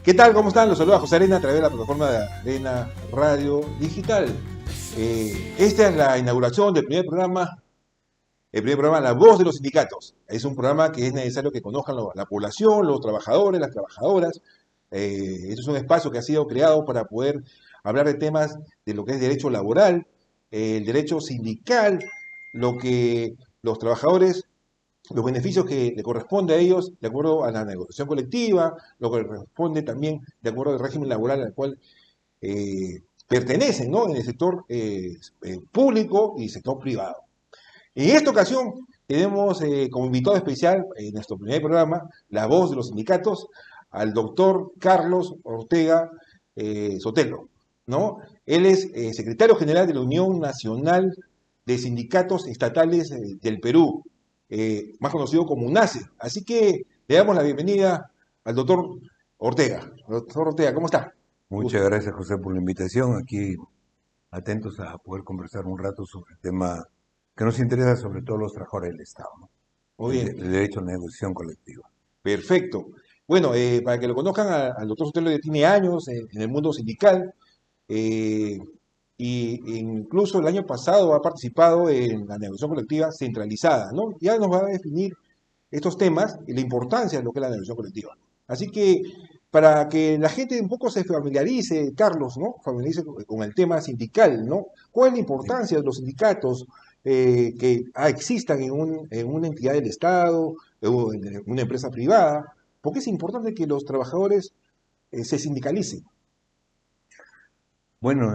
¿Qué tal? ¿Cómo están? Los saluda José Arena a través de la plataforma de Arena Radio Digital. Esta es la inauguración del primer programa La Voz de los Sindicatos. Es un programa que es necesario que conozcan la población, los trabajadores, las trabajadoras. Este es un espacio que ha sido creado para poder hablar de temas de lo que es derecho laboral, el derecho sindical, lo que los trabajadores, los beneficios que le corresponde a ellos de acuerdo a la negociación colectiva, lo que le corresponde también de acuerdo al régimen laboral al cual eh, pertenecen, ¿no? En el sector público y sector privado. En esta ocasión tenemos como invitado especial en nuestro primer programa, La Voz de los Sindicatos, al doctor Carlos Ortega Sotelo, ¿no? Él es secretario general de la Unión Nacional de Sindicatos Estatales del Perú, más conocido como UNACE. Así que le damos la bienvenida al doctor Ortega. Doctor Ortega, ¿cómo está? Muchas Gusto. gracias, José, por la invitación. Aquí atentos a poder conversar un rato sobre el tema que nos interesa, sobre todo los trabajadores del Estado, ¿no? Muy bien. El derecho a la negociación colectiva. Perfecto. Bueno, para que lo conozcan, al doctor Sotelo ya tiene años en el mundo sindical, eh, y incluso el año pasado ha participado en la negociación colectiva centralizada, ¿no? Ya nos va a definir estos temas y la importancia de lo que es la negociación colectiva. Así que para que la gente un poco se familiarice, Carlos, ¿no? Familiarice con el tema sindical, ¿no? ¿Cuál es la Sí. importancia de los sindicatos que existan en una entidad del Estado o en una empresa privada? ¿Por qué es importante que los trabajadores se sindicalicen? Bueno,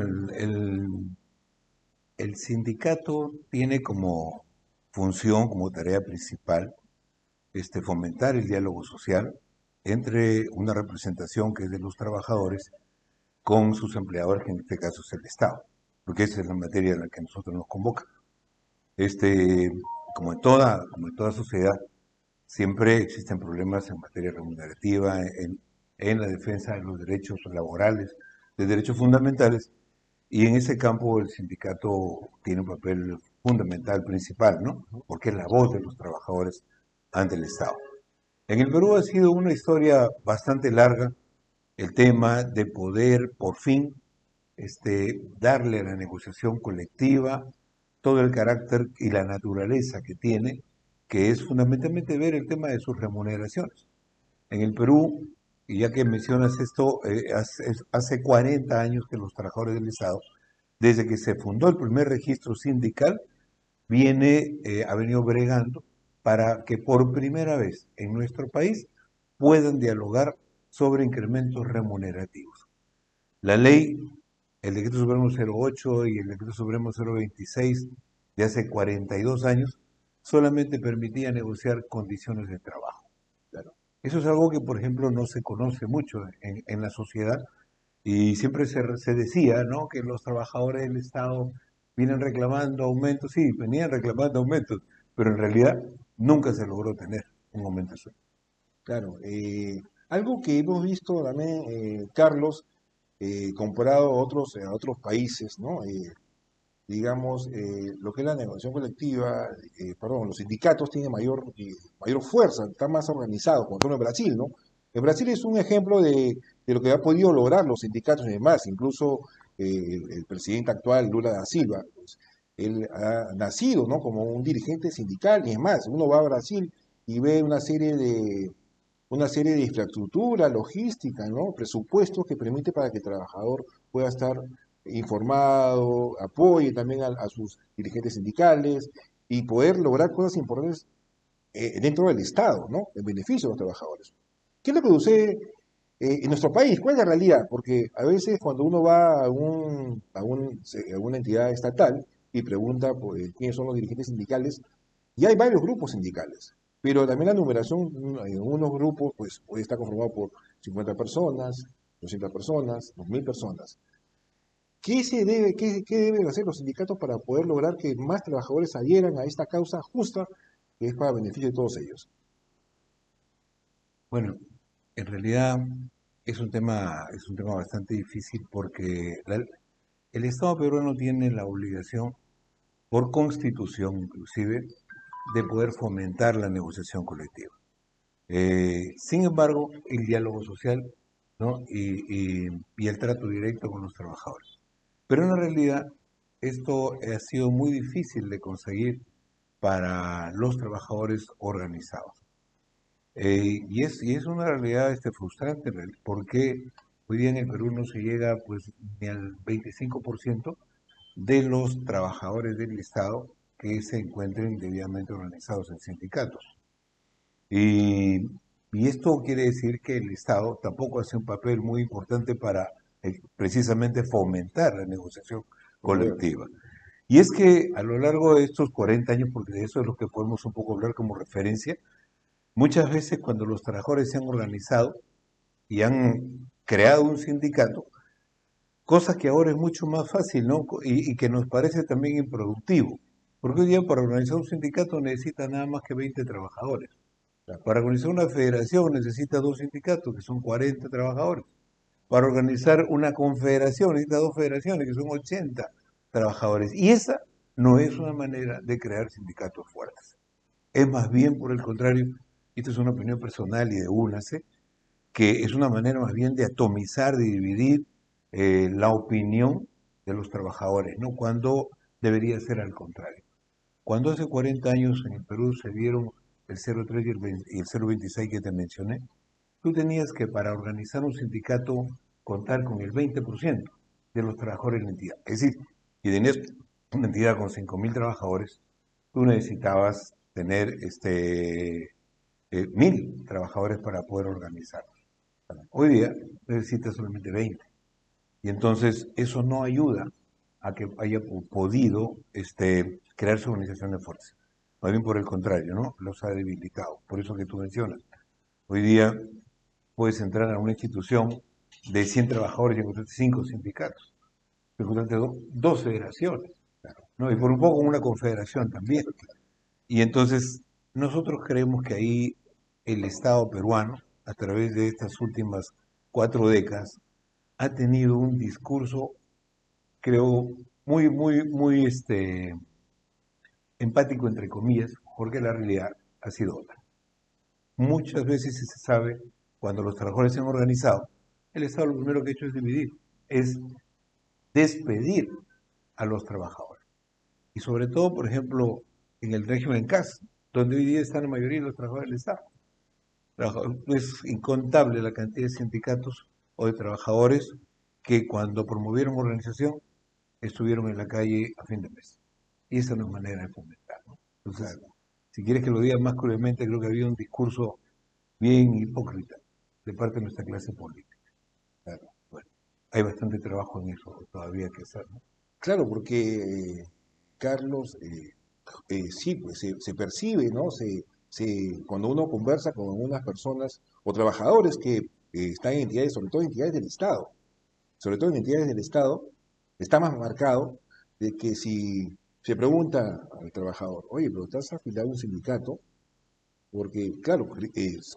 el sindicato tiene como función, como tarea principal, fomentar el diálogo social entre una representación que es de los trabajadores con sus empleadores, que en este caso es el Estado, porque esa es la materia en la que nosotros nos convocan. Este, como en toda sociedad, siempre existen problemas en materia remunerativa, en la defensa de los derechos laborales, de derechos fundamentales, y en ese campo el sindicato tiene un papel fundamental, principal, ¿no? Porque es la voz de los trabajadores ante el Estado. En el Perú ha sido una historia bastante larga el tema de poder, por fin, darle a la negociación colectiva todo el carácter y la naturaleza que tiene, que es fundamentalmente ver el tema de sus remuneraciones. En el Perú, y ya que mencionas esto, hace 40 años que los trabajadores del Estado, desde que se fundó el primer registro sindical, ha venido bregando para que por primera vez en nuestro país puedan dialogar sobre incrementos remunerativos. La ley, el decreto supremo 08 y el decreto supremo 026 de hace 42 años, solamente permitía negociar condiciones de trabajo. Claro. Eso es algo que, por ejemplo, no se conoce mucho en la sociedad y siempre se decía, ¿no?, que los trabajadores del Estado vienen reclamando aumentos, sí, venían reclamando aumentos, pero en realidad nunca se logró tener un aumento así. Claro, algo que hemos visto también, Carlos, comparado a otros países, ¿no? Digamos, lo que es la negociación colectiva, perdón, los sindicatos tienen mayor fuerza, están más organizados, como por ejemplo en Brasil, ¿no? En Brasil es un ejemplo de lo que ha podido lograr los sindicatos y demás, incluso el presidente actual, Lula da Silva, pues, él ha nacido, ¿no?, como un dirigente sindical, y es más, uno va a Brasil y ve una serie de infraestructura, logística, ¿no? Presupuestos que permite para que el trabajador pueda estar informado, apoye también a sus dirigentes sindicales y poder lograr cosas importantes dentro del Estado, ¿no? En beneficio de los trabajadores. ¿Qué es lo que sucede en nuestro país? ¿Cuál es la realidad? Porque a veces cuando uno va a una entidad estatal y pregunta por, quiénes son los dirigentes sindicales, y hay varios grupos sindicales, pero también la numeración en unos grupos pues, puede estar conformado por 50 personas, 200 personas, 2000 personas. ¿Qué deben hacer los sindicatos para poder lograr que más trabajadores adhieran a esta causa justa que es para beneficio de todos ellos? Bueno, en realidad es un tema bastante difícil porque el Estado peruano tiene la obligación, por constitución inclusive, de poder fomentar la negociación colectiva. Sin embargo, el diálogo social ¿no? Y el trato directo con los trabajadores. Pero en la realidad esto ha sido muy difícil de conseguir para los trabajadores organizados. Y es una realidad frustrante, porque hoy día en el Perú no se llega pues ni al 25% de los trabajadores del Estado que se encuentren debidamente organizados en sindicatos. Y, y esto quiere decir que el Estado tampoco hace un papel muy importante para precisamente fomentar la negociación Correcto. colectiva. Y es que a lo largo de estos 40 años, porque de eso es lo que podemos un poco hablar como referencia, muchas veces cuando los trabajadores se han organizado y han creado un sindicato, cosa que ahora es mucho más fácil, ¿no? Y que nos parece también improductivo. Porque hoy día para organizar un sindicato necesita nada más que 20 trabajadores. Para organizar una federación necesita dos sindicatos, que son 40 trabajadores. Para organizar una confederación necesita dos federaciones, que son 80 trabajadores. Y esa no es una manera de crear sindicatos fuertes. Es más bien, por el contrario, esto es una opinión personal y de UNACE, que es una manera más bien de atomizar, de dividir la opinión de los trabajadores, ¿no? Cuando debería ser al contrario. Cuando hace 40 años en el Perú se dieron el 03 y el 026 que te mencioné, tú tenías que para organizar un sindicato contar con el 20% de los trabajadores de la entidad. Es decir, si tenías una entidad con 5.000 trabajadores, tú necesitabas tener 1.000 trabajadores para poder organizarlos. Hoy día necesitas solamente 20. Y entonces eso no ayuda a que haya podido crearse organizaciones fuertes. Más bien por el contrario, ¿no? Los ha debilitado. Por eso que tú mencionas. Hoy día puedes entrar a una institución de 100 trabajadores y encontrarte 5 sindicatos. Encontrarte dos federaciones, ¿no? Y por un poco una confederación también. Y entonces nosotros creemos que ahí el Estado peruano, a través de estas últimas 4 décadas, ha tenido un discurso, creo, muy empático, entre comillas, porque la realidad ha sido otra. Muchas veces se sabe, cuando los trabajadores se han organizado, el Estado lo primero que ha hecho es dividir, es despedir a los trabajadores. Y sobre todo, por ejemplo, en el régimen CAS, donde hoy día están la mayoría de los trabajadores del Estado. Es incontable la cantidad de sindicatos o de trabajadores que cuando promovieron organización estuvieron en la calle a fin de mes. Y esa no es manera de fomentar, ¿no? Entonces, claro, si quieres que lo diga más cruelmente, creo que había un discurso bien hipócrita de parte de nuestra clase política. Claro. Bueno, hay bastante trabajo en eso todavía que hacer, ¿no? Claro, porque Carlos, sí, pues se percibe, ¿no? Cuando uno conversa con algunas personas o trabajadores que están en entidades, sobre todo en entidades del Estado, sobre todo en entidades del Estado, está más marcado de que si se pregunta al trabajador, oye, pero estás afiliado a un sindicato, porque, claro,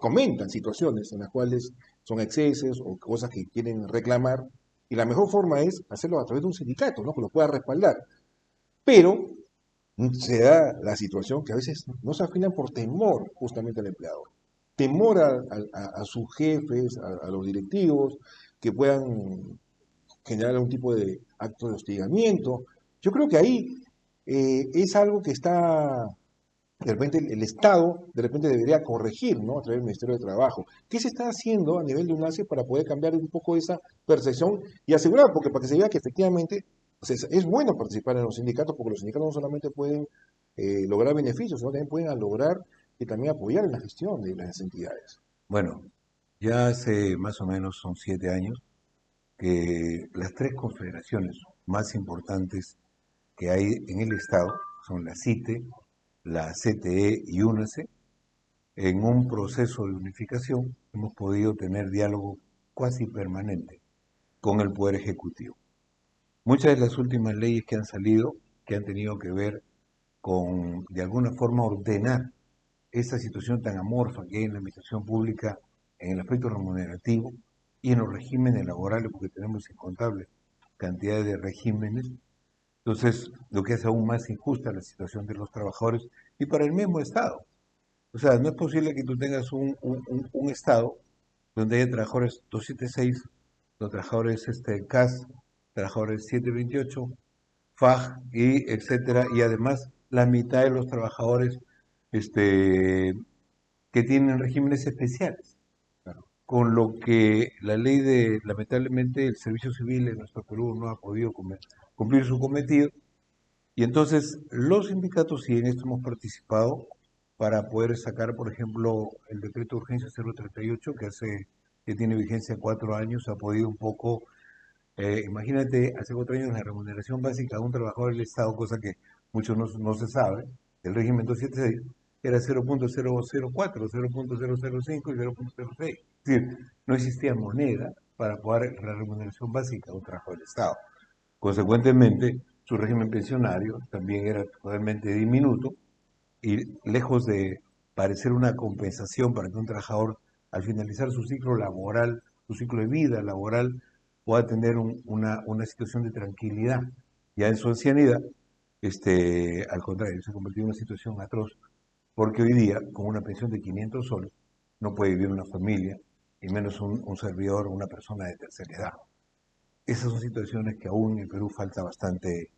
comentan situaciones en las cuales son excesos o cosas que quieren reclamar, y la mejor forma es hacerlo a través de un sindicato, ¿no? Que lo pueda respaldar. Pero se da la situación que a veces no se afinan por temor justamente al empleador. Temor a sus jefes, a los directivos, que puedan generar algún tipo de acto de hostigamiento. Yo creo que ahí es algo que está, de repente el Estado, de repente debería corregir, ¿no? A través del Ministerio de Trabajo. ¿Qué se está haciendo a nivel de UNACE para poder cambiar un poco esa percepción y asegurar, porque para que se vea que efectivamente o sea, es bueno participar en los sindicatos, porque los sindicatos no solamente pueden lograr beneficios, sino también pueden lograr y también apoyar en la gestión de las entidades? Bueno, ya hace más o menos son 7 años que las 3 confederaciones más importantes que hay en el Estado son la CITE, la CTE y UNACE. En un proceso de unificación hemos podido tener diálogo casi permanente con el Poder Ejecutivo. Muchas de las últimas leyes que han salido, que han tenido que ver con, de alguna forma, ordenar esta situación tan amorfa que hay en la administración pública en el aspecto remunerativo y en los regímenes laborales, porque tenemos incontables cantidades de regímenes. Entonces, lo que hace aún más injusta la situación de los trabajadores y para el mismo Estado. O sea, no es posible que tú tengas un Estado donde hay trabajadores 276, los trabajadores CAS, trabajadores 728, FAJ, y etcétera, y además la mitad de los trabajadores que tienen regímenes especiales, con lo que la ley lamentablemente, el servicio civil en nuestro Perú no ha podido cumplir su cometido, y entonces los sindicatos sí en esto hemos participado para poder sacar, por ejemplo, el decreto de urgencia 038, que tiene vigencia 4 años, ha podido un poco, imagínate, hace 4 años la remuneración básica de un trabajador del Estado, cosa que muchos no se sabe, del régimen 276, era 0.004, 0.005 y 0.06. Es decir, no existía moneda para pagar la remuneración básica de un trabajador del Estado. Consecuentemente, su régimen pensionario también era totalmente diminuto y lejos de parecer una compensación para que un trabajador al finalizar su ciclo laboral, su ciclo de vida laboral, pueda tener una situación de tranquilidad. Ya en su ancianidad, al contrario, se convirtió en una situación atroz, porque hoy día, con una pensión de 500 soles, no puede vivir una familia, y menos un servidor, una persona de tercera edad. Esas son situaciones que aún en Perú falta bastante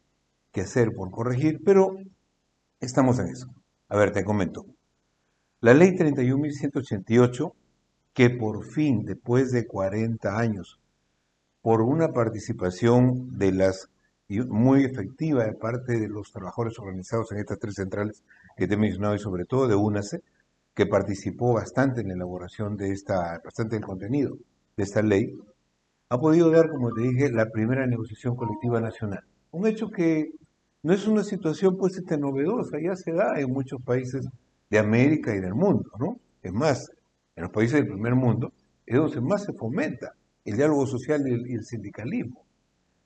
que hacer por corregir, pero estamos en eso. A ver, te comento. La ley 31.188, que por fin, después de 40 años, por una participación muy efectiva de parte de los trabajadores organizados en estas tres centrales que te he mencionado y sobre todo de UNACE, que participó bastante en la elaboración bastante del contenido de esta ley, ha podido dar, como te dije, la primera negociación colectiva nacional. Un hecho que no es una situación pues novedosa, ya se da en muchos países de América y del mundo, ¿no? Es más, en los países del primer mundo es donde más se fomenta el diálogo social y el sindicalismo.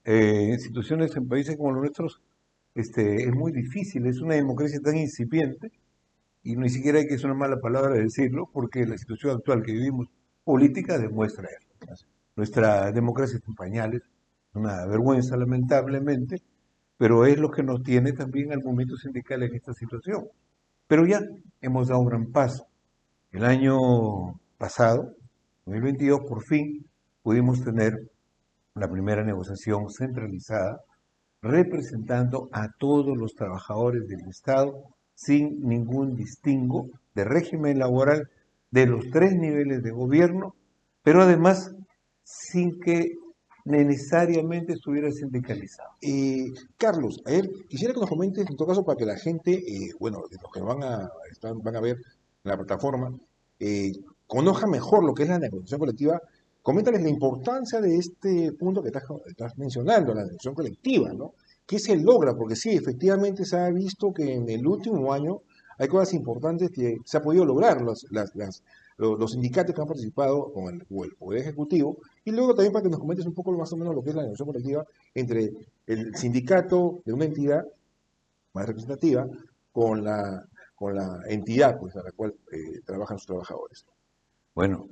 En situaciones en países como los nuestros es muy difícil, es una democracia tan incipiente y ni siquiera hay que es una mala palabra decirlo, porque la situación actual que vivimos política demuestra eso. Nuestra democracia está en pañales, una vergüenza lamentablemente, pero es lo que nos tiene también al movimiento sindical en esta situación. Pero ya hemos dado un gran paso. El año pasado, 2022, por fin pudimos tener la primera negociación centralizada representando a todos los trabajadores del Estado sin ningún distingo de régimen laboral de los tres niveles de gobierno, pero además sin que necesariamente estuviera sindicalizado. Carlos, a ver, quisiera que nos comentes, en todo caso, para que la gente, bueno, de los que van a ver en la plataforma, conozca mejor lo que es la negociación colectiva. Coméntales la importancia de este punto que estás mencionando, la negociación colectiva, ¿no? ¿Qué se logra? Porque sí, efectivamente se ha visto que en el último año hay cosas importantes que se ha podido lograr. Los sindicatos que han participado con el Poder Ejecutivo, y luego también para que nos comentes un poco más o menos lo que es la negociación colectiva entre el sindicato de una entidad más representativa con la entidad pues, a la cual trabajan sus trabajadores. Bueno,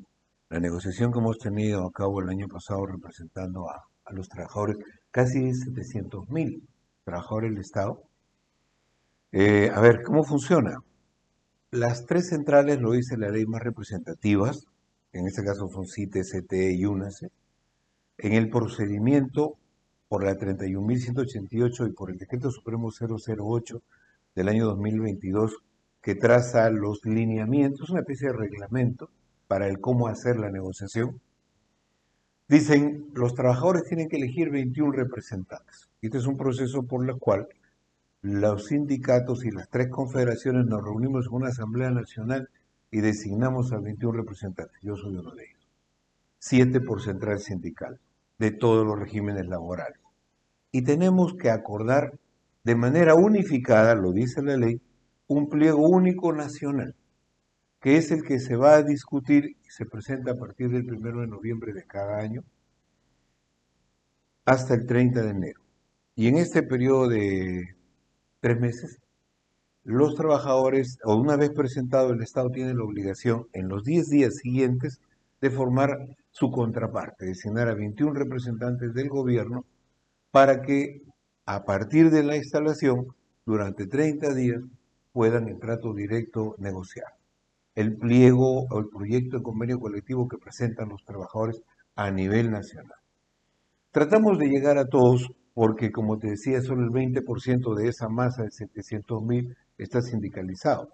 la negociación que hemos tenido a cabo el año pasado representando a los trabajadores, casi 700.000 trabajadores del Estado. A ver, ¿cómo funciona? Las tres centrales, lo dice la ley, más representativas, en este caso son CITE, CTE y UNACE, en el procedimiento por la 31.188 y por el Decreto Supremo 008 del año 2022, que traza los lineamientos, una especie de reglamento para el cómo hacer la negociación, dicen, los trabajadores tienen que elegir 21 representantes. Este es un proceso por el cual los sindicatos y las tres confederaciones nos reunimos en una asamblea nacional y designamos a 21 representantes. Yo soy uno de ellos. 7 por central sindical, de todos los regímenes laborales. Y tenemos que acordar de manera unificada, lo dice la ley, un pliego único nacional, que es el que se va a discutir y se presenta a partir del 1 de noviembre de cada año hasta el 30 de enero. Y en este periodo de 3 meses, los trabajadores, o una vez presentado el Estado, tienen la obligación en los 10 días siguientes de formar su contraparte, designar a 21 representantes del gobierno para que a partir de la instalación, durante 30 días, puedan en trato directo negociar. el pliego o el proyecto de convenio colectivo que presentan los trabajadores a nivel nacional. Tratamos de llegar a todos porque, como te decía, solo el 20% de esa masa de 700.000 está sindicalizado.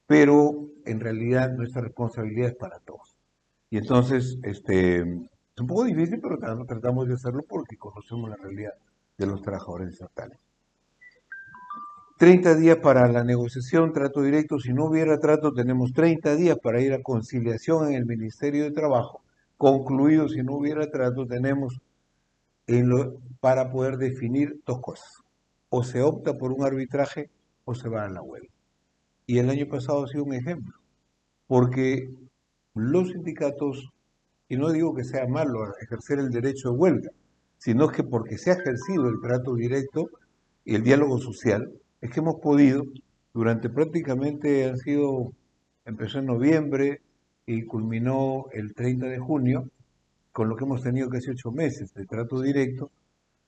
Pero en realidad nuestra responsabilidad es para todos. Y entonces, es un poco difícil, pero tratamos de hacerlo porque conocemos la realidad de los trabajadores estatales. 30 días para la negociación, trato directo. Si no hubiera trato, tenemos 30 días para ir a conciliación en el Ministerio de Trabajo. Concluido, si no hubiera trato, tenemos para poder definir dos cosas. O se opta por un arbitraje o se va a la huelga. Y el año pasado ha sido un ejemplo, porque los sindicatos, y no digo que sea malo ejercer el derecho de huelga, sino que porque se ha ejercido el trato directo y el diálogo social, es que hemos podido, durante prácticamente empezó en noviembre y culminó el 30 de junio, con lo que hemos tenido casi 8 meses de trato directo,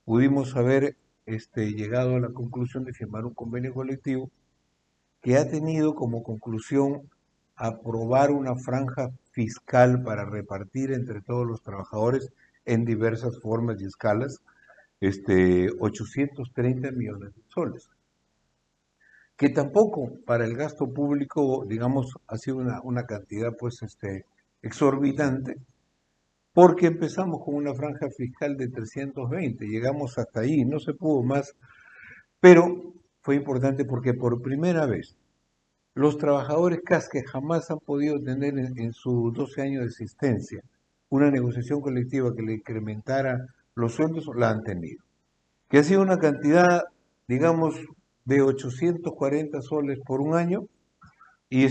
pudimos haber llegado a la conclusión de firmar un convenio colectivo que ha tenido como conclusión aprobar una franja fiscal para repartir entre todos los trabajadores en diversas formas y escalas, 830 millones de soles, que tampoco para el gasto público, digamos, ha sido una cantidad pues exorbitante, porque empezamos con una franja fiscal de 320, llegamos hasta ahí, no se pudo más, pero fue importante porque por primera vez los trabajadores CAS que jamás han podido tener en sus 12 años de existencia una negociación colectiva que le incrementara los sueldos, la han tenido. Que ha sido una cantidad, digamos, de 840 soles por un año, y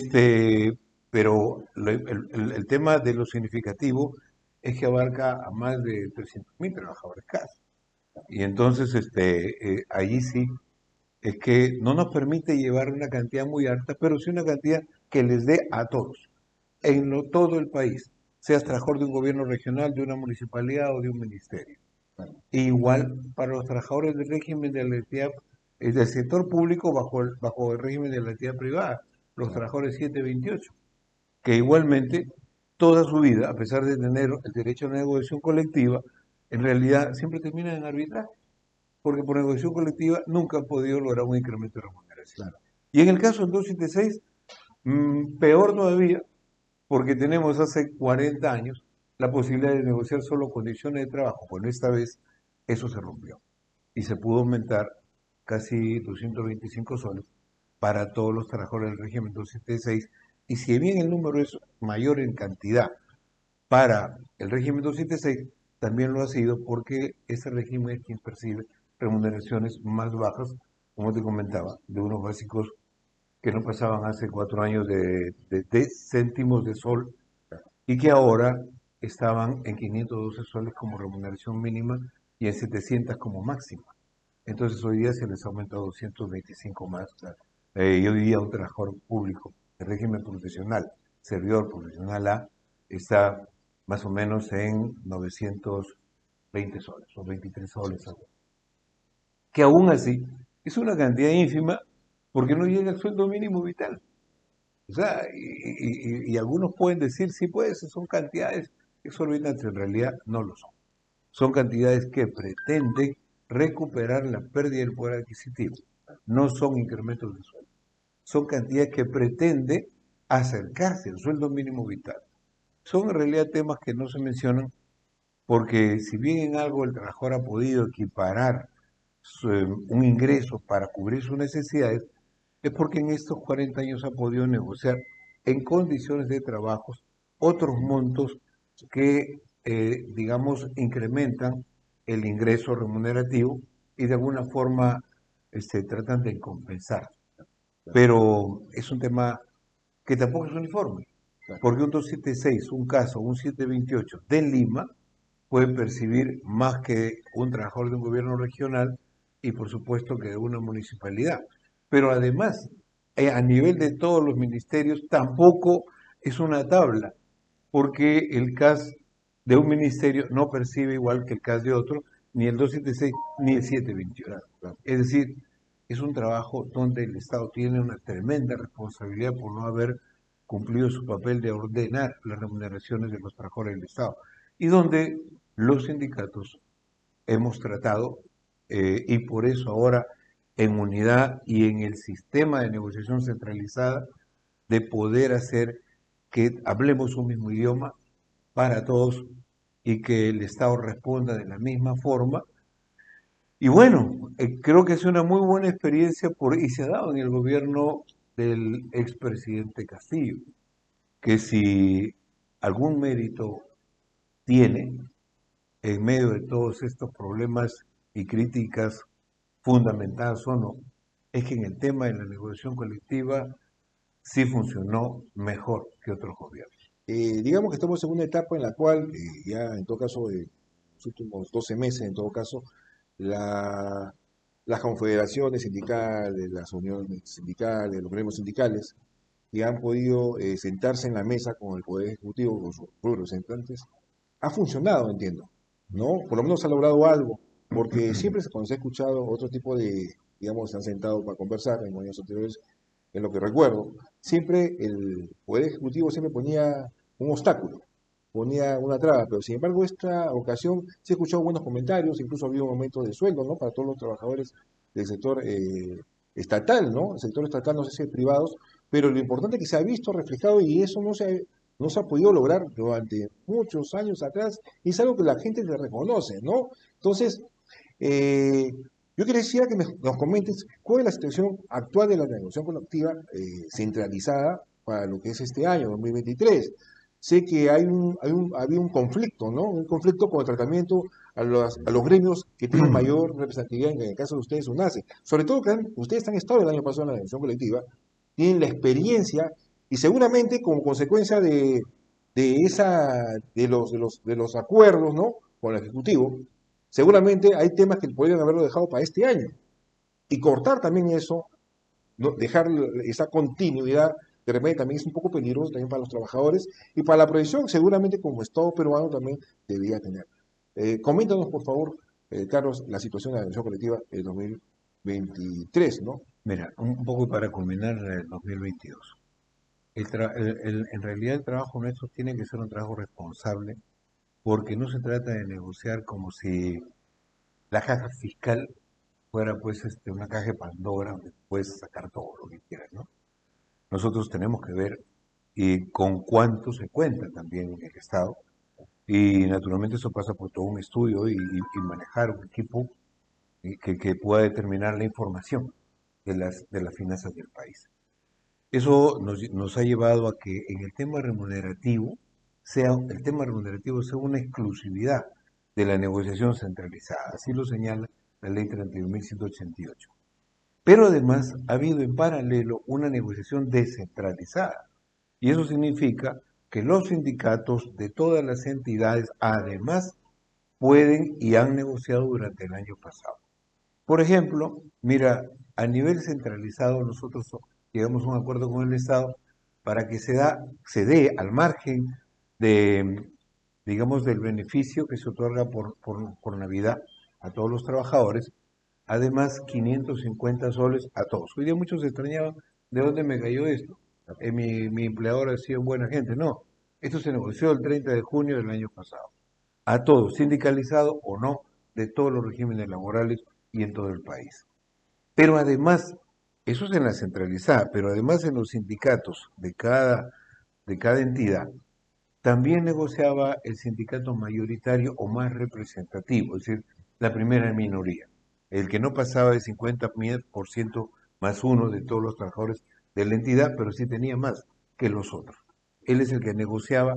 pero el tema de lo significativo es que abarca a más de 300.000 trabajadores CAS. Y entonces, allí sí es que no nos permite llevar una cantidad muy alta, pero sí una cantidad que les dé a todos, todo el país, seas trabajador de un gobierno regional, de una municipalidad o de un ministerio. E igual para los trabajadores del régimen de la actividad, del sector público bajo el régimen de la actividad privada, los trabajadores 728, que igualmente toda su vida, a pesar de tener el derecho a la negociación colectiva, en realidad siempre terminan en arbitraje, porque por negociación colectiva nunca han podido lograr un incremento de remuneración. Claro. Y en el caso del 276, peor todavía, porque tenemos hace 40 años la posibilidad de negociar solo condiciones de trabajo. Bueno, esta vez eso se rompió y se pudo aumentar casi 225 soles para todos los trabajadores del régimen 276. Y si bien el número es mayor en cantidad para el régimen 276, también lo ha sido porque ese régimen es quien percibe remuneraciones más bajas, como te comentaba, de unos básicos que no pasaban hace 4 años de céntimos de sol y que ahora estaban en 512 soles como remuneración mínima y en 700 como máxima. Entonces hoy día se les ha aumentado 225 más. Y hoy día un trabajador público de régimen profesional, servidor profesional A, está más o menos en 920 soles o 23 soles. Que aún así es una cantidad ínfima porque no llega al sueldo mínimo vital. O sea, y algunos pueden decir, sí, pues, son cantidades exorbitantes, en realidad no lo son. Son cantidades que pretenden recuperar la pérdida del poder adquisitivo. No son incrementos de sueldo. Son cantidades que pretenden acercarse al sueldo mínimo vital. Son en realidad temas que no se mencionan porque si bien en algo el trabajador ha podido equiparar un ingreso para cubrir sus necesidades, es porque en estos 40 años ha podido negociar en condiciones de trabajo otros montos que, digamos, incrementan el ingreso remunerativo y de alguna forma tratan de compensar. Pero es un tema que tampoco es uniforme, porque un 276, un caso, un 728 de Lima, puede percibir más que un trabajador de un gobierno regional y por supuesto que de una municipalidad. Pero además, a nivel de todos los ministerios, tampoco es una tabla, porque el CAS de un ministerio no percibe igual que el CAS de otro, ni el 276 ni el 728. Es decir, es un trabajo donde el Estado tiene una tremenda responsabilidad por no haber cumplido su papel de ordenar las remuneraciones de los trabajadores del Estado y donde los sindicatos hemos tratado y por eso ahora en unidad y en el sistema de negociación centralizada de poder hacer que hablemos un mismo idioma para todos y que el Estado responda de la misma forma. Y bueno, creo que es una muy buena experiencia y se ha dado en el gobierno del expresidente Castillo, que si algún mérito tiene en medio de todos estos problemas y críticas fundamentadas o no, es que en el tema de la negociación colectiva sí funcionó mejor que otros gobiernos. Digamos que estamos en una etapa en la cual, ya en todo caso, de los últimos 12 meses, en todo caso, la, las confederaciones sindicales, las uniones sindicales, los gremios sindicales, que han podido sentarse en la mesa con el Poder Ejecutivo, con sus representantes, ha funcionado, entiendo, ¿no? Por lo menos ha logrado algo, porque siempre cuando se ha escuchado otro tipo de, digamos, se han sentado para conversar en años anteriores, en lo que recuerdo, siempre el Poder Ejecutivo siempre ponía un obstáculo, ponía una traba, pero sin embargo esta ocasión se he escuchado buenos comentarios, incluso había un aumento de sueldo, ¿no? Para todos los trabajadores del sector estatal, ¿no? El sector estatal, no sé si es privados, pero lo importante es que se ha visto reflejado y eso no se ha podido lograr durante muchos años atrás y es algo que la gente le reconoce, ¿no? Entonces, eh, yo quisiera que nos comentes cuál es la situación actual de la negociación colectiva centralizada para lo que es este año, 2023. Sé que había un conflicto, ¿no? Un conflicto con el tratamiento a los gremios que tienen mayor representatividad, en el caso de ustedes, UNACE. Sobre todo que ustedes han estado el año pasado en la negociación colectiva, tienen la experiencia y seguramente como consecuencia de los acuerdos, ¿no? Con el Ejecutivo, seguramente hay temas que podrían haberlo dejado para este año. Y cortar también eso, ¿no? Dejar esa continuidad, de repente también es un poco peligroso también para los trabajadores y para la proyección, seguramente como Estado peruano también debía tener. Coméntanos, por favor, Carlos, la situación de la negociación colectiva del 2023, ¿no? Mira, un poco para culminar el 2022. En realidad el trabajo nuestro tiene que ser un trabajo responsable porque no se trata de negociar como si la caja fiscal fuera pues una caja de Pandora donde puedes sacar todo lo que quieras, ¿no? Nosotros tenemos que ver con cuánto se cuenta también el Estado y naturalmente eso pasa por todo un estudio y manejar un equipo que pueda determinar la información de las finanzas del país. Eso nos ha llevado a que en el tema remunerativo sea una exclusividad de la negociación centralizada. Así lo señala la ley 31.188. Pero además ha habido en paralelo una negociación descentralizada. Y eso significa que los sindicatos de todas las entidades además pueden y han negociado durante el año pasado. Por ejemplo, mira, a nivel centralizado nosotros llegamos a un acuerdo con el Estado para que se dé al margen de, digamos, del beneficio que se otorga por Navidad a todos los trabajadores, además 550 soles a todos. Hoy día muchos se extrañaban de dónde me cayó esto. Mi empleador ha sido buena gente. No, esto se negoció el 30 de junio del año pasado. A todos, sindicalizado o no, de todos los regímenes laborales y en todo el país. Pero además, eso es en la centralizada, pero además en los sindicatos de cada entidad, también negociaba el sindicato mayoritario o más representativo, es decir, la primera minoría, el que no pasaba de 50% más uno de todos los trabajadores de la entidad, pero sí tenía más que los otros. Él es el que negociaba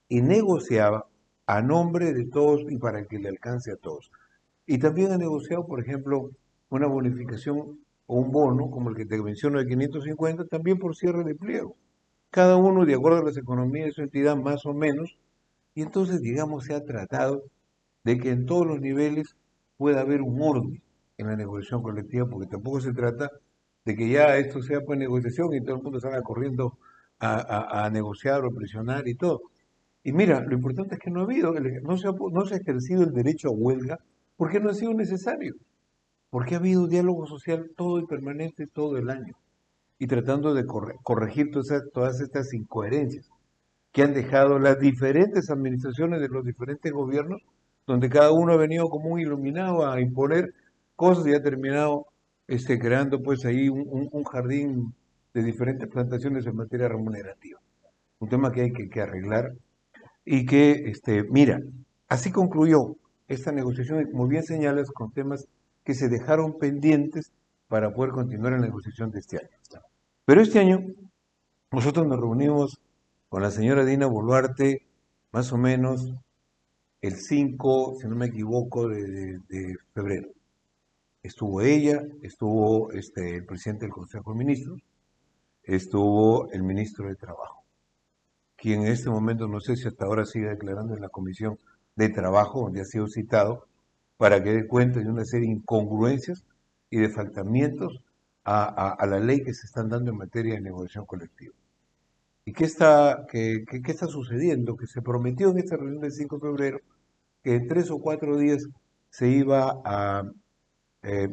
y negociaba a nombre de todos y para que le alcance a todos. Y también ha negociado, por ejemplo, una bonificación o un bono, como el que te menciono de 550, también por cierre de pliego. Cada uno de acuerdo a las economías de su entidad, más o menos, y entonces, digamos, se ha tratado de que en todos los niveles pueda haber un orden en la negociación colectiva, porque tampoco se trata de que ya esto sea pues negociación y todo el mundo salga corriendo a negociar o presionar y todo. Y mira, lo importante es que no ha habido, no se ha ejercido el derecho a huelga porque no ha sido necesario, porque ha habido diálogo social todo y permanente todo el año. y tratando de corregir todas estas incoherencias que han dejado las diferentes administraciones de los diferentes gobiernos, donde cada uno ha venido como un iluminado a imponer cosas y ha terminado creando pues ahí un jardín de diferentes plantaciones en materia remunerativa. Un tema que hay que arreglar y que, mira, así concluyó esta negociación, y como bien señalas, con temas que se dejaron pendientes para poder continuar en la negociación de este año. Pero este año nosotros nos reunimos con la señora Dina Boluarte más o menos el 5, si no me equivoco, de febrero. Estuvo ella, estuvo el presidente del Consejo de Ministros, estuvo el ministro de Trabajo, quien en este momento no sé si hasta ahora sigue declarando en la Comisión de Trabajo, donde ha sido citado, para que dé cuenta de una serie de incongruencias y de faltamientos a la ley que se están dando en materia de negociación colectiva. ¿Y qué está sucediendo? Que se prometió en esta reunión del 5 de febrero que en 3 o 4 días se iba a eh,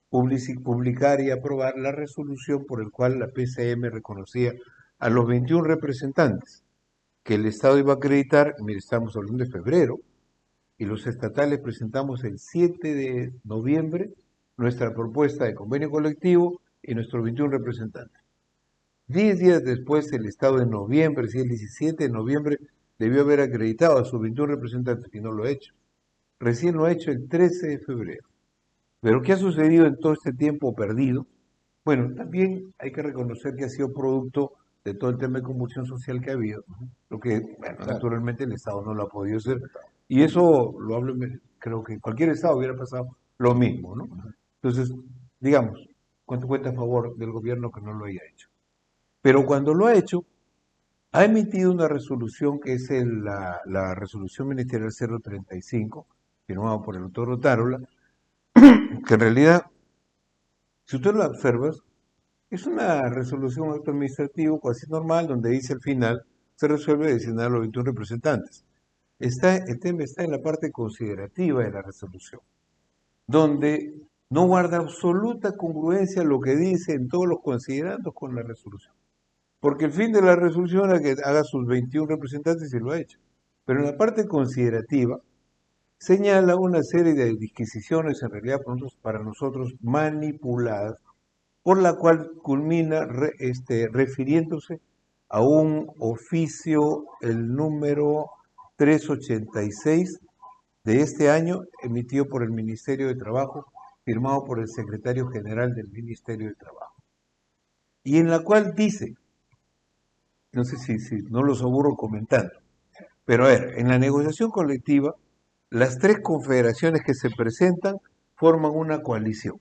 publicar y aprobar la resolución por el cual la PCM reconocía a los 21 representantes que el Estado iba a acreditar. Mire, estamos hablando de febrero, y los estatales presentamos el 7 de noviembre nuestra propuesta de convenio colectivo y nuestros 21 representantes. 10 días después, el Estado de noviembre, sí, el 17 de noviembre, debió haber acreditado a sus 21 representantes y no lo ha hecho. Recién lo ha hecho el 13 de febrero. Pero ¿qué ha sucedido en todo este tiempo perdido? Bueno, también hay que reconocer que ha sido producto de todo el tema de convulsión social que ha habido, lo que, bueno, naturalmente el Estado no lo ha podido hacer. Y eso lo hablo, creo que en cualquier Estado hubiera pasado lo mismo, ¿no? Entonces, digamos, ¿cuánto cuenta a favor del gobierno que no lo haya hecho? Pero cuando lo ha hecho, ha emitido una resolución que es la resolución ministerial 035, firmada por el doctor Otárola, que en realidad, si usted lo observa, es una resolución acto administrativo casi normal, donde dice al final, se resuelve designar a los 21 representantes. El tema está en la parte considerativa de la resolución, donde no guarda absoluta congruencia lo que dice en todos los considerandos con la resolución. Porque el fin de la resolución es que haga sus 21 representantes y lo ha hecho. Pero en la parte considerativa señala una serie de disquisiciones en realidad para nosotros manipuladas, por la cual culmina refiriéndose a un oficio, el número 386 de este año, emitido por el Ministerio de Trabajo, firmado por el secretario general del Ministerio de Trabajo, y en la cual dice, no sé si no los aburro comentando, pero a ver, en la negociación colectiva, las tres confederaciones que se presentan forman una coalición,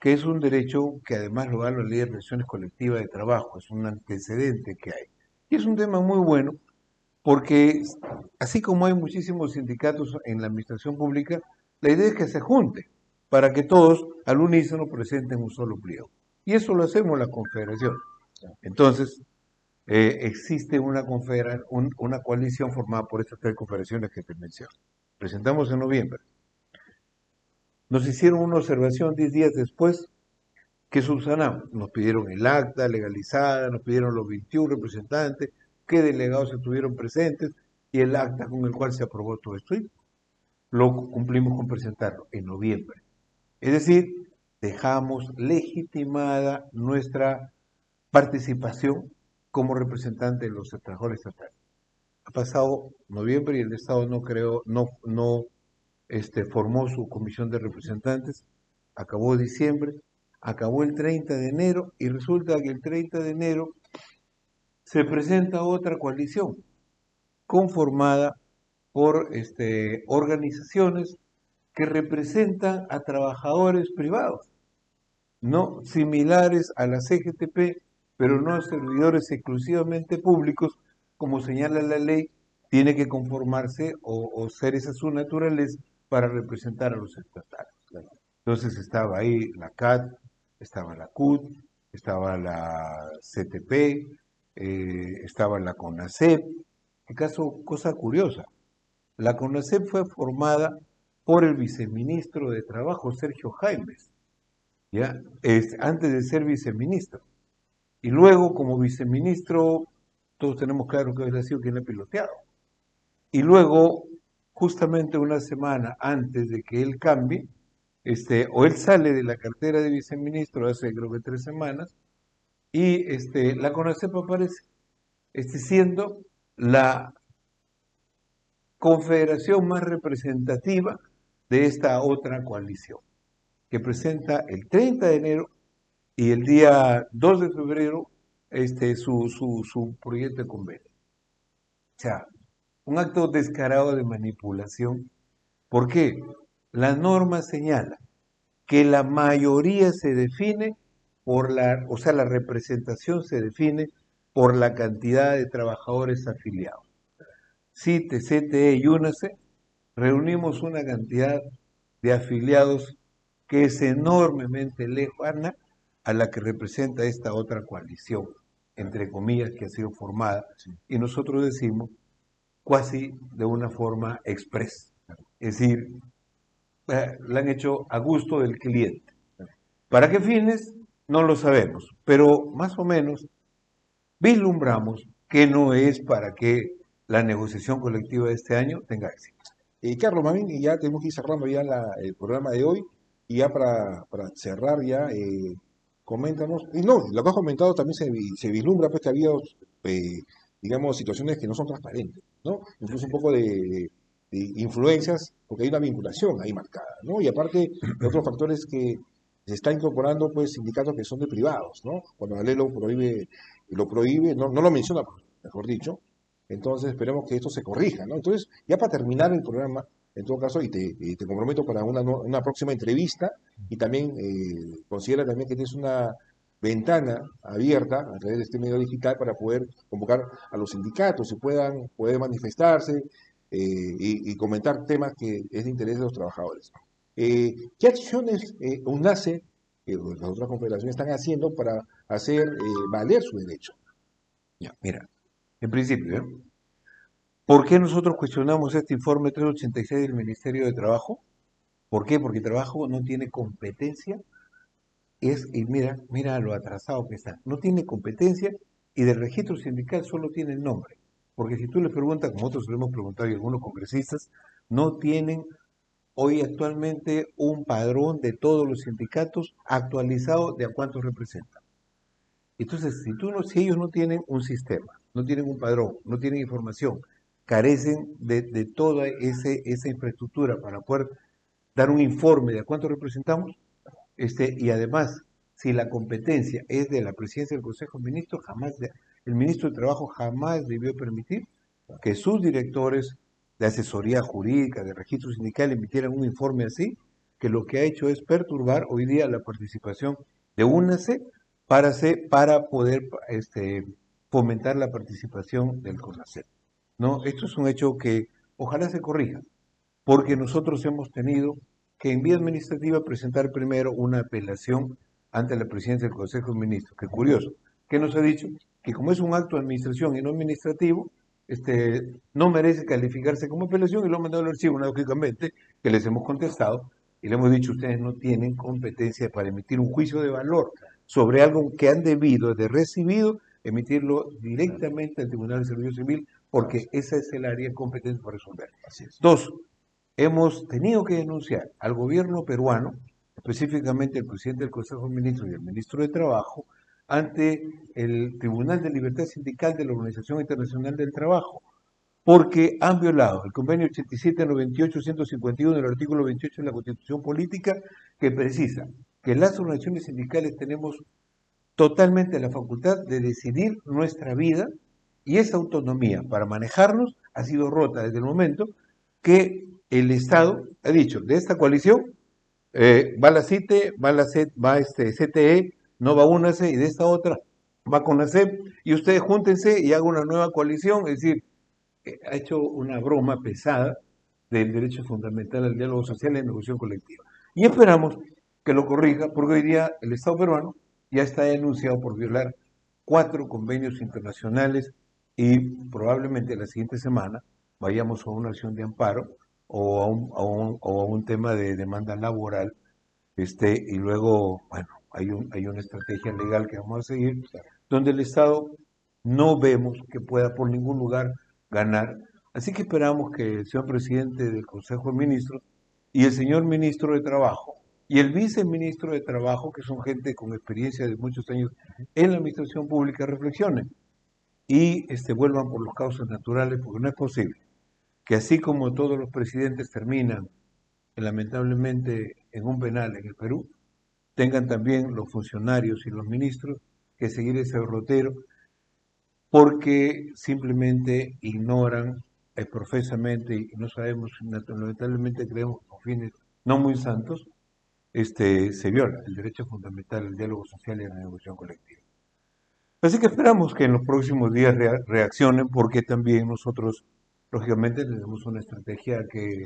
que es un derecho que además lo da la Ley de Relaciones Colectivas de Trabajo, es un antecedente que hay. Y es un tema muy bueno porque así como hay muchísimos sindicatos en la administración pública, la idea es que se junten para que todos al unísono presenten un solo pliego. Y eso lo hacemos en la confederación. Entonces, existe una coalición formada por estas tres confederaciones que te menciono. Presentamos en noviembre. Nos hicieron una observación 10 días después que subsanamos. Nos pidieron el acta legalizada, nos pidieron los 21 representantes, qué delegados estuvieron presentes y el acta con el cual se aprobó todo esto. Y lo cumplimos con presentarlo en noviembre. Es decir, dejamos legitimada nuestra participación como representante de los trabajadores estatales. Ha pasado noviembre y el Estado no formó su comisión de representantes, acabó diciembre, acabó el 30 de enero y resulta que el 30 de enero se presenta otra coalición conformada por organizaciones que representan a trabajadores privados, no similares a la CGTP, pero no a servidores exclusivamente públicos, como señala la ley, tiene que conformarse o ser esa su naturaleza para representar a los estatales. Entonces estaba ahí la CAT, estaba la CUT, estaba la CTP, estaba la CONACEP. En caso, cosa curiosa, la CONACEP fue formada por el viceministro de Trabajo, Sergio Jaimes, ¿ya? Antes de ser viceministro. Y luego, como viceministro, todos tenemos claro que él ha sido quien le ha piloteado. Y luego, justamente una semana antes de que él cambie, o él sale de la cartera de viceministro hace creo que 3 semanas, y la CONACEP aparece, siendo la confederación más representativa de esta otra coalición, que presenta el 30 de enero y el día 2 de febrero su proyecto de convenio. O sea, un acto descarado de manipulación. ¿Por qué? La norma señala que la mayoría se define la representación se define por la cantidad de trabajadores afiliados. CITE, CTE y UNACE reunimos una cantidad de afiliados que es enormemente lejana a la que representa esta otra coalición, entre comillas, que ha sido formada, y nosotros decimos casi de una forma express. Es decir, la han hecho a gusto del cliente. ¿Para qué fines? No lo sabemos, pero más o menos vislumbramos que no es para que la negociación colectiva de este año tenga éxito. Carlos, más bien, ya tenemos que ir cerrando ya el programa de hoy, y ya para cerrar ya, coméntanos, y no, lo que has comentado también se vislumbra pues que había, digamos, situaciones que no son transparentes, ¿no? Incluso un poco de influencias, porque hay una vinculación ahí marcada, ¿no? Y aparte de otros factores que se está incorporando, pues, sindicatos que son de privados, ¿no? Cuando la ley lo prohíbe, no lo menciona, mejor dicho. Entonces esperemos que esto se corrija, ¿no? Entonces, ya para terminar el programa, en todo caso, y te comprometo para una próxima entrevista, y también considera también que tienes una ventana abierta a través de este medio digital para poder convocar a los sindicatos y puedan poder manifestarse, y comentar temas que es de interés de los trabajadores. ¿Qué acciones UNACE, las otras confederaciones, están haciendo para hacer valer su derecho? Ya, mira, en principio, ¿por qué nosotros cuestionamos este informe 386 del Ministerio de Trabajo? ¿Por qué? Porque el trabajo no tiene competencia, y mira lo atrasado que está, no tiene competencia, y del registro sindical solo tiene el nombre. Porque si tú le preguntas, como nosotros le hemos preguntado y algunos congresistas, no tienen hoy actualmente un padrón de todos los sindicatos actualizado de a cuántos representan. Entonces, si ellos no tienen un sistema, no tienen un padrón, no tienen información, carecen de toda esa infraestructura para poder dar un informe de a cuánto representamos, y además, si la competencia es de la presidencia del Consejo de Ministros, el ministro de Trabajo jamás debió permitir que sus directores de asesoría jurídica, de registro sindical, emitieran un informe así, que lo que ha hecho es perturbar hoy día la participación de UNACE para poder fomentar la participación del CONACEP. ¿No? Esto es un hecho que ojalá se corrija, porque nosotros hemos tenido que en vía administrativa presentar primero una apelación ante la presidencia del Consejo de Ministros. Qué curioso, que nos ha dicho que como es un acto de administración y no administrativo, no merece calificarse como apelación, y lo han mandado al archivo, lógicamente, que les hemos contestado y le hemos dicho: ustedes no tienen competencia para emitir un juicio de valor sobre algo que han debido de recibido, emitirlo directamente al Tribunal de Servicio Civil, porque esa es el área competente para resolver. Así es. Dos, hemos tenido que denunciar al gobierno peruano, específicamente el presidente del Consejo de Ministros y el ministro de Trabajo, ante el Tribunal de Libertad Sindical de la Organización Internacional del Trabajo, porque han violado el convenio 87-98-151 del artículo 28 de la Constitución Política, que precisa que las organizaciones sindicales tenemos totalmente la facultad de decidir nuestra vida, y esa autonomía para manejarnos ha sido rota desde el momento que el Estado ha dicho: de esta coalición va la CITE, va CTE, no va UNACE, y de esta otra va CONACEP, y ustedes júntense y hagan una nueva coalición. Es decir, ha hecho una broma pesada del derecho fundamental al diálogo social y la negociación colectiva. Y esperamos que lo corrija, porque hoy día el Estado peruano ya está denunciado por violar 4 convenios internacionales, y probablemente la siguiente semana vayamos a una acción de amparo o a un tema de demanda laboral, y luego, bueno, hay una estrategia legal que vamos a seguir donde el Estado no vemos que pueda por ningún lugar ganar. Así que esperamos que el señor presidente del Consejo de Ministros y el señor ministro de Trabajo y el viceministro de Trabajo, que son gente con experiencia de muchos años en la administración pública, reflexionen y vuelvan por los cauces naturales, porque no es posible que así como todos los presidentes terminan lamentablemente en un penal en el Perú, tengan también los funcionarios y los ministros que seguir ese derrotero porque simplemente ignoran profesamente y no sabemos, lamentablemente creemos con fines no muy santos, se viola el derecho fundamental al diálogo social y a la negociación colectiva. Así que esperamos que en los próximos días reaccionen porque también nosotros, lógicamente, tenemos una estrategia que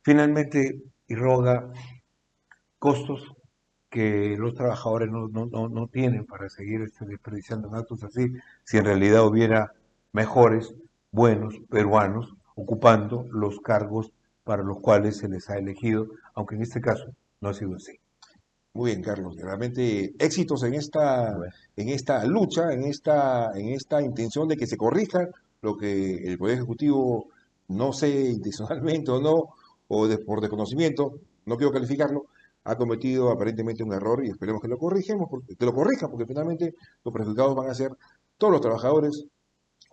finalmente irroga costos que los trabajadores no tienen para seguir desperdiciando en actos así, si en realidad hubiera mejores, buenos peruanos ocupando los cargos para los cuales se les ha elegido, aunque en este caso no ha sido así. Muy bien, Carlos. Realmente éxitos en esta lucha, en esta intención de que se corrija lo que el Poder Ejecutivo, no sé intencionalmente o no, por desconocimiento, no quiero calificarlo, ha cometido aparentemente un error y esperemos que lo corrijamos, que lo corrija, porque finalmente los perjudicados van a ser todos los trabajadores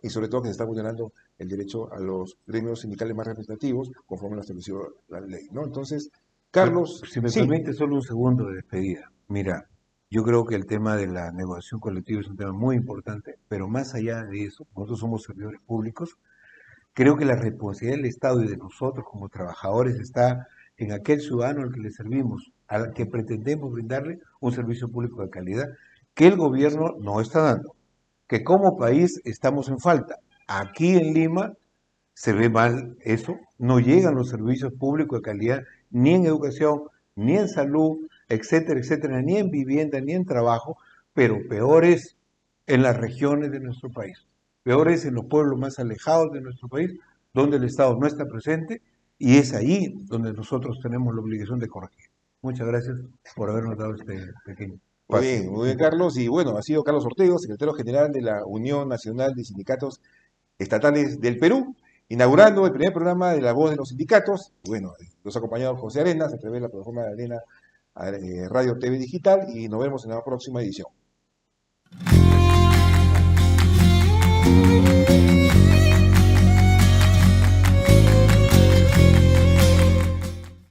y sobre todo que se está vulnerando el derecho a los gremios sindicales más representativos conforme lo estableció la ley, ¿no? Entonces, Carlos, si me sí, permite solo un segundo de despedida. Mira, yo creo que el tema de la negociación colectiva es un tema muy importante, pero más allá de eso, nosotros somos servidores públicos, creo que la responsabilidad del Estado y de nosotros como trabajadores está en aquel ciudadano al que le servimos, al que pretendemos brindarle un servicio público de calidad, que el gobierno no está dando, que como país estamos en falta. Aquí en Lima se ve mal eso, no llegan los servicios públicos de calidad ni en educación, ni en salud, etcétera, etcétera, ni en vivienda, ni en trabajo, pero peor es en las regiones de nuestro país, peor es en los pueblos más alejados de nuestro país, donde el Estado no está presente, y es ahí donde nosotros tenemos la obligación de corregir. Muchas gracias por habernos dado este pequeño espacio. muy bien, Carlos. Y bueno, ha sido Carlos Ortego, secretario general de la Unión Nacional de Sindicatos Estatales del Perú, inaugurando el primer programa de La Voz de los Sindicatos. Bueno, los ha acompañado José Arenas a través de la plataforma de Arena Radio TV Digital y nos vemos en la próxima edición.